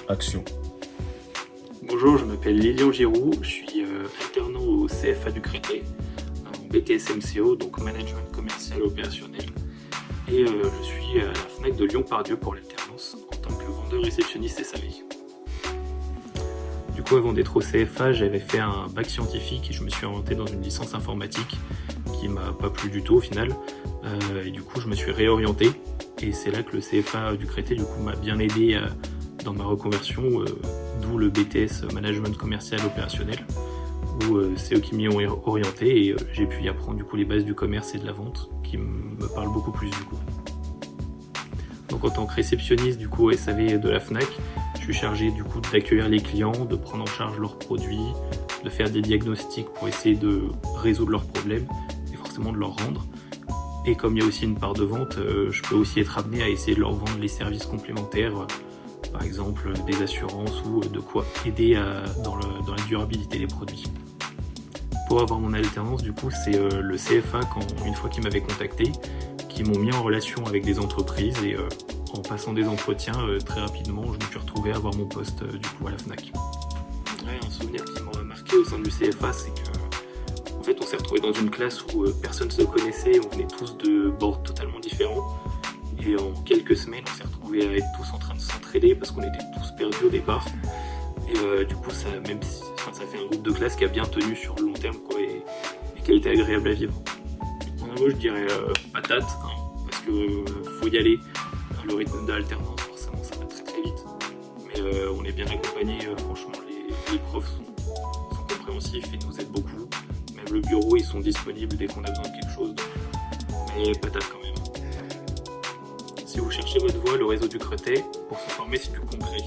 Action. Bonjour, je m'appelle Lilian Giroux, je suis alternant au CFA du Créteil, en BTS MCO, donc Management Commercial Opérationnel. Et je suis à la FNAC de Lyon-Part-Dieu pour l'alternance en tant que vendeur réceptionniste SAV. Du coup, avant d'être au CFA, j'avais fait un bac scientifique et je me suis orienté dans une licence informatique qui m'a pas plu du tout au final. Et du coup, je me suis réorienté et c'est là que le CFA du Créteil du coup m'a bien aidé dans ma reconversion, d'où le BTS Management Commercial Opérationnel, où c'est eux qui m'y ont orienté et j'ai pu y apprendre du coup les bases du commerce et de la vente qui me parlent beaucoup plus du coup. Donc en tant que réceptionniste du coup SAV de la FNAC, je suis chargé du coup d'accueillir les clients, de prendre en charge leurs produits, de faire des diagnostics pour essayer de résoudre leurs problèmes et forcément de leur rendre. Et comme il y a aussi une part de vente, je peux aussi être amené à essayer de leur vendre les services complémentaires, par exemple des assurances ou de quoi aider dans la durabilité des produits. Pour avoir mon alternance, du coup, c'est le CFA, une fois qu'ils m'avaient contacté, qui m'ont mis en relation avec des entreprises et en passant des entretiens, très rapidement, je me suis retrouvé à avoir mon poste du coup à la FNAC. Ouais, un souvenir qui m'a marqué au sein du CFA, c'est que en fait, on s'est retrouvé dans une classe où personne ne se connaissait, on venait tous de bords totalement différents. Et en quelques semaines, on s'est retrouvés à être tous en train de s'entraider parce qu'on était tous perdus au départ. Et du coup, ça fait un groupe de classe qui a bien tenu sur le long terme quoi, et qui a été agréable à vivre. Moi, je dirais patate, parce que faut y aller. Le rythme de l'alternance, forcément, ça va très très vite. Mais on est bien accompagnés. Franchement, les profs sont compréhensifs et nous aident beaucoup. Même le bureau, ils sont disponibles dès qu'on a besoin de quelque chose. Mais patate quand même. Si vous cherchez votre voie, le réseau du Créteil, pour se former, c'est du concret.